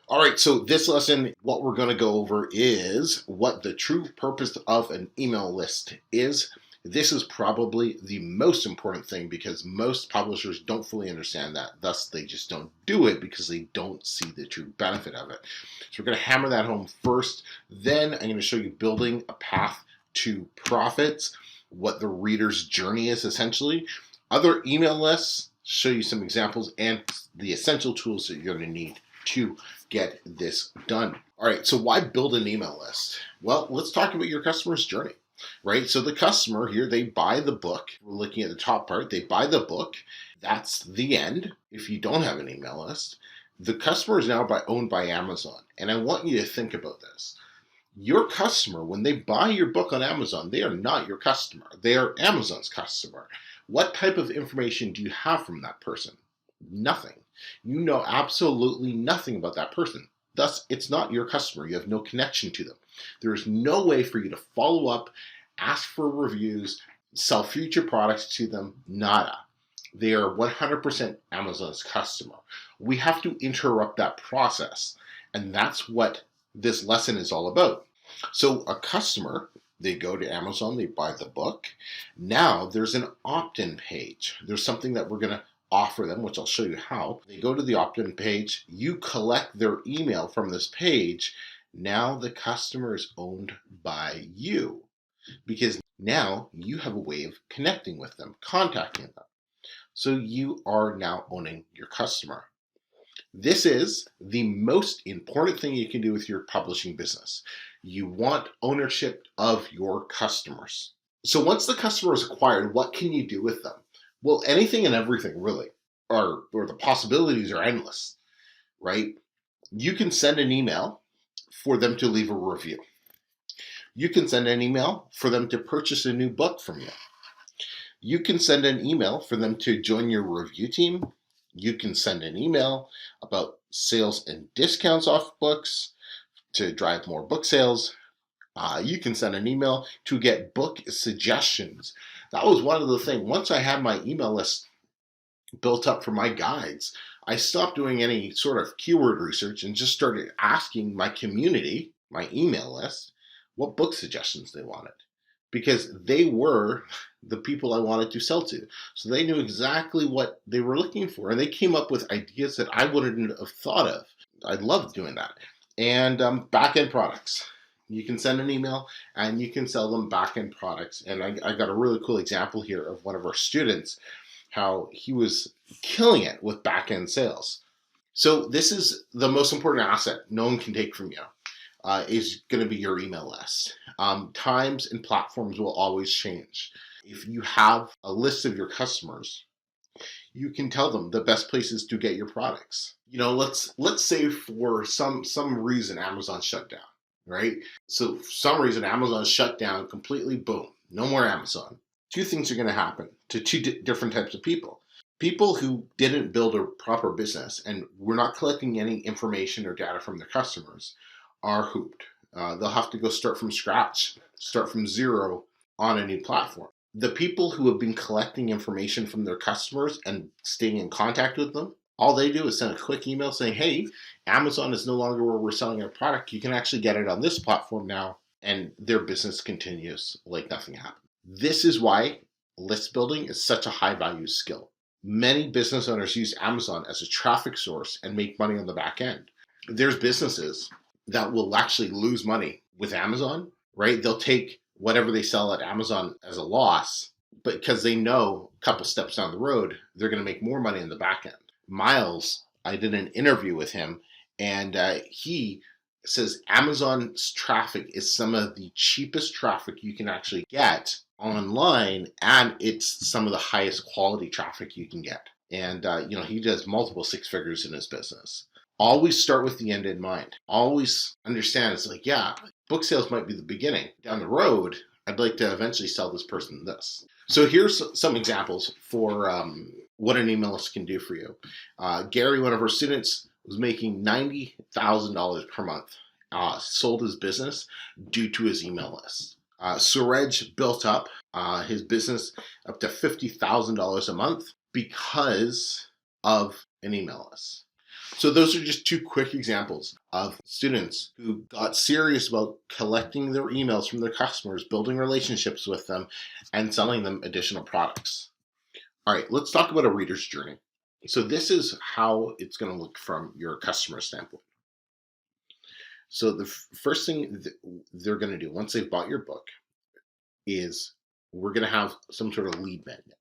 All right, so this lesson, what we're going to go over is what the true purpose of an email list is. This is probably the most important thing because most publishers don't fully understand that. Thus, they just don't do it because they don't see the true benefit of it. So we're going to hammer that home first. Then I'm going to show you building a path to profits, what the reader's journey is essentially. Other email lists, show you some examples and the essential tools that you're going to need to get this done. All right, so why build an email list? Well, let's talk about your customer's journey, right? So the customer here, they buy the book. We're looking at the top part. They buy the book. That's the end. If you don't have an email list, the customer is now owned by Amazon. And I want you to think about this. Your customer, when they buy your book on Amazon, they are not your customer. They are Amazon's customer. What type of information do you have from that person? Nothing. You know absolutely nothing about that person. Thus, it's not your customer. You have no connection to them. There is no way for you to follow up, ask for reviews, sell future products to them. Nada. They are 100% Amazon's customer. We have to interrupt that process. And that's what this lesson is all about. So a customer, they go to Amazon, they buy the book. Now there's an opt-in page. There's something that we're going to offer them, which I'll show you how. They go to the opt-in page, you collect their email from this page. Now the customer is owned by you because now you have a way of connecting with them, contacting them. So you are now owning your customer. This is the most important thing you can do with your publishing business. You want ownership of your customers. So once the customer is acquired, what can you do with them? Well, anything and everything, really, or the possibilities are endless, right? You can send an email for them to leave a review. You can send an email for them to purchase a new book from you. You can send an email for them to join your review team. You can send an email about sales and discounts off books to drive more book sales. You can send an email to get book suggestions. That was one of the things. Once I had my email list built up for my guides, I stopped doing any sort of keyword research and just started asking my community, my email list, what book suggestions they wanted. Because they were the people I wanted to sell to. So they knew exactly what they were looking for. And they came up with ideas that I wouldn't have thought of. I loved doing that. And back-end products. You can send an email and you can sell them back-end products. And I got a really cool example here of one of our students, how he was killing it with back-end sales. So this is the most important asset no one can take from you, is going to be your email list. Times and platforms will always change. If you have a list of your customers, you can tell them the best places to get your products. You know, let's say for some reason Amazon shut down, right? So for some reason Amazon shut down completely, boom, no more Amazon. Two things are going to happen to two different types of people. People who didn't build a proper business and were not collecting any information or data from their customers are hooped. They'll have to go start from scratch, start from zero on a new platform. The people who have been collecting information from their customers and staying in contact with them, all they do is send a quick email saying, hey, Amazon is no longer where we're selling our product. You can actually get it on this platform now. And their business continues like nothing happened. This is why list building is such a high value skill. Many business owners use Amazon as a traffic source and make money on the back end. There's businesses that will actually lose money with Amazon, right? They'll take whatever they sell at Amazon as a loss, but because they know a couple steps down the road, they're going to make more money in the back end. Miles, I did an interview with him, and he says Amazon's traffic is some of the cheapest traffic you can actually get online, and it's some of the highest quality traffic you can get. And he does multiple six figures in his business. Always start with the end in mind. Always understand it's like, yeah, book sales might be the beginning. Down the road, I'd like to eventually sell this person this. So here's some examples for what an email list can do for you. Gary, one of our students, was making $90,000 per month, sold his business due to his email list. Suraj built up his business up to $50,000 a month because of an email list. So those are just two quick examples of students who got serious about collecting their emails from their customers, building relationships with them, and selling them additional products. All right, let's talk about a reader's journey. So this is how it's going to look from your customer standpoint. So the first thing they're going to do once they've bought your book is we're going to have some sort of lead magnet.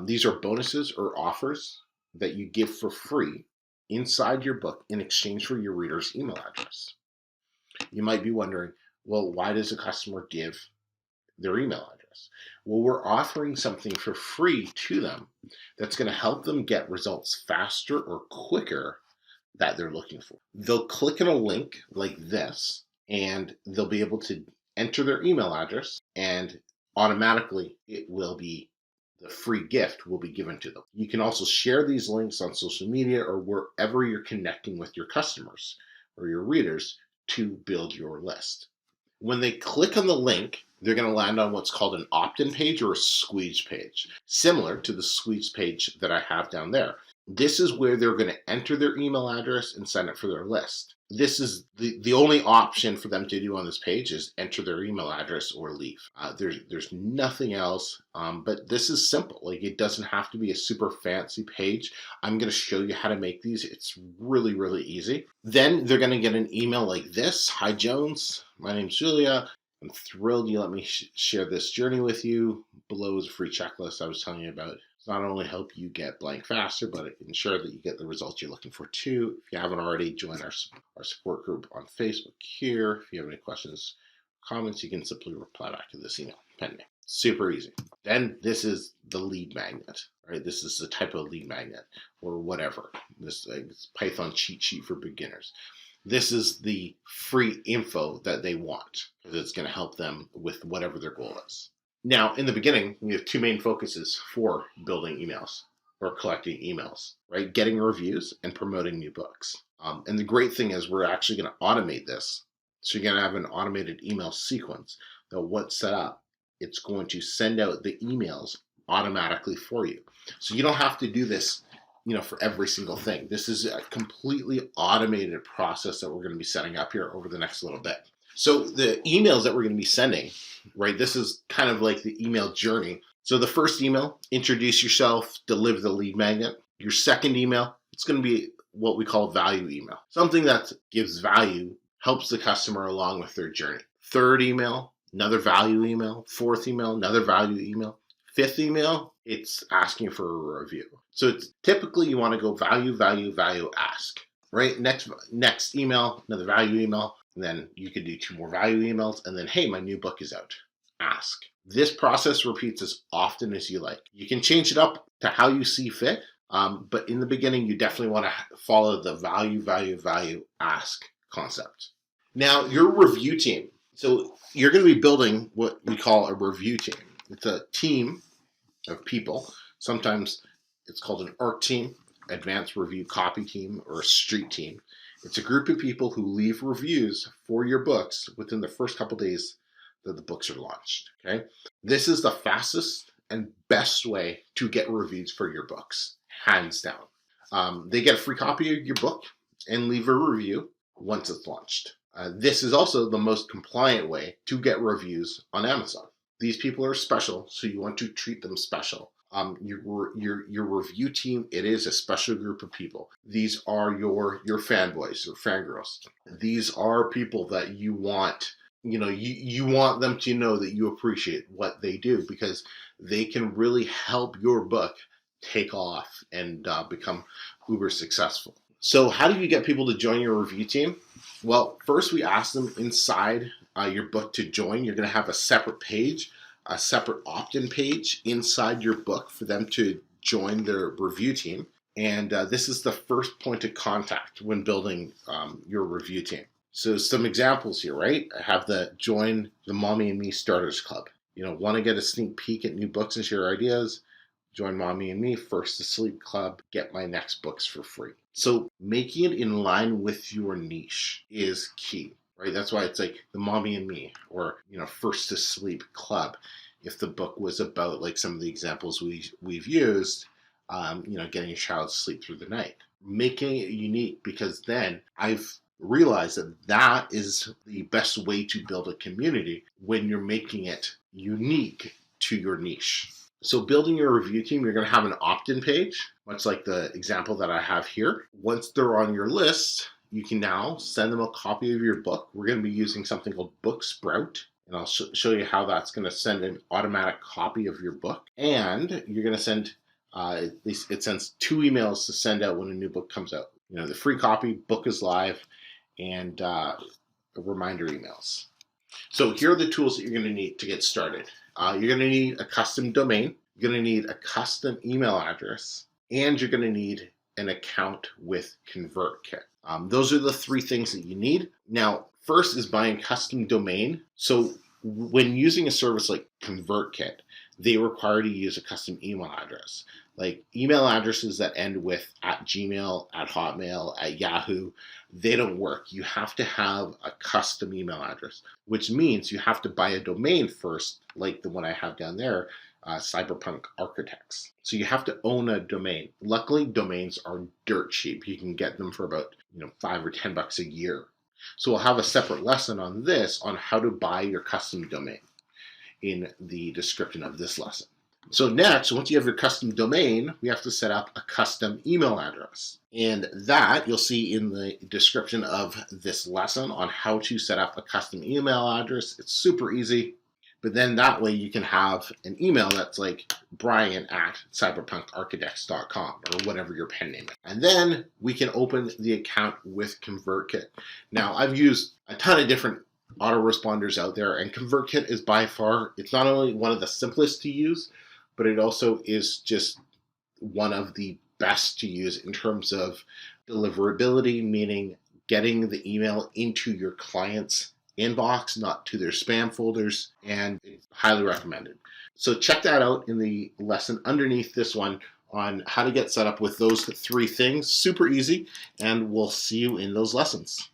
These are bonuses or offers that you give for free inside your book in exchange for your reader's email address. You might be wondering, well, why does a customer give their email address? Well, we're offering something for free to them that's going to help them get results faster or quicker that they're looking for. They'll click on a link like this and they'll be able to enter their email address, and automatically the free gift will be given to them. You can also share these links on social media or wherever you're connecting with your customers or your readers to build your list. When they click on the link, they're going to land on what's called an opt-in page or a squeeze page, similar to the squeeze page that I have down there. This is where they're going to enter their email address and sign up for their list. This is the only option for them to do on this page is enter their email address or leave. There's nothing else, but this is simple. Like, it doesn't have to be a super fancy page. I'm going to show you how to make these. It's really, really easy. Then they're going to get an email like this. Hi, Jones. My name's Julia. I'm thrilled you let me share this journey with you. Below is a free checklist I was telling you about. Not only help you get blank faster, but ensure that you get the results you're looking for too. If you haven't already, join our support group on Facebook here. If you have any questions, comments, you can simply reply back to this email. Pen me. Super easy. Then this is the lead magnet, right? This is the type of lead magnet or whatever. This Python cheat sheet for beginners. This is the free info that they want because it's going to help them with whatever their goal is. Now, in the beginning, we have two main focuses for building emails or collecting emails, right? Getting reviews and promoting new books. And the great thing is we're actually going to automate this. So you're going to have an automated email sequence that once set up, it's going to send out the emails automatically for you. So you don't have to do this, for every single thing. This is a completely automated process that we're going to be setting up here over the next little bit. So the emails that we're going to be sending, right, this is kind of like the email journey. So the first email, introduce yourself, deliver the lead magnet. Your second email, it's going to be what we call value email. Something that gives value, helps the customer along with their journey. Third email, another value email. Fourth email, another value email. Fifth email, it's asking for a review. So it's typically you want to go value, value, value, ask, right? Next email, another value email. And then you could do two more value emails, and then, hey, my new book is out. Ask. This process repeats as often as you like. You can change it up to how you see fit, but in the beginning, you definitely want to follow the value, value, value, ask concept. Now, your review team. So you're going to be building what we call a review team. It's a team of people. Sometimes it's called an ARC team, advanced review copy team, or a street team. It's a group of people who leave reviews for your books within the first couple days that the books are launched. Okay, this is the fastest and best way to get reviews for your books, hands down. They get a free copy of your book and leave a review once it's launched. This is also the most compliant way to get reviews on Amazon. These people are special, so you want to treat them special. Your review team, it is a special group of people. These are your fanboys or fangirls. These are people that you want, you want them to know that you appreciate what they do because they can really help your book take off and become uber successful. So how do you get people to join your review team? Well, first we ask them inside your book to join. You're going to have a separate page, a separate opt-in page inside your book for them to join their review team. And this is the first point of contact when building your review team. So some examples here, right? I have the join the Mommy and Me Starters Club. Want to get a sneak peek at new books and share ideas? Join Mommy and Me First to Sleep Club. Get my next books for free. So making it in line with your niche is key, right? That's why it's like the Mommy and Me or, First to Sleep Club. If the book was about like some of the examples we've used, getting your child to sleep through the night. making it unique, because then I've realized that that is the best way to build a community, when you're making it unique to your niche. So building your review team, you're going to have an opt-in page, much like the example that I have here. Once they're on your list, you can now send them a copy of your book. We're going to be using something called Book Sprout, and I'll show you how that's going to send an automatic copy of your book. And you're going to send, it sends 2 emails to send out when a new book comes out. You know, the free copy, book is live, and reminder emails. So here are the tools that you're going to need to get started. You're going to need a custom domain, you're going to need a custom email address, and you're going to need an account with Convertkit. Those are the 3 things that you need. Now, first is buying custom domain. So when using a service like Convertkit, they require you to use a custom email address. Like email addresses that end with @Gmail, @Hotmail, @Yahoo, they don't work. You have to have a custom email address, which means you have to buy a domain first, like the one I have down there, Cyberpunk Architects. So you have to own a domain. Luckily, domains are dirt cheap. You can get them for about $5 or $10 a year. So we'll have a separate lesson on this, on how to buy your custom domain, in the description of this lesson. So next, once you have your custom domain, we have to set up a custom email address. And that you'll see in the description of this lesson on how to set up a custom email address. It's super easy. But then that way you can have an email that's like brian@cyberpunkarchitects.com, or whatever your pen name is. And then we can open the account with Convertkit. Now, I've used a ton of different autoresponders out there, and Convertkit is by far, it's not only one of the simplest to use, but it also is just one of the best to use in terms of deliverability, meaning getting the email into your client's inbox, not to their spam folders, and it's highly recommended. So check that out in the lesson underneath this one on how to get set up with those 3 things. Super easy, and we'll see you in those lessons.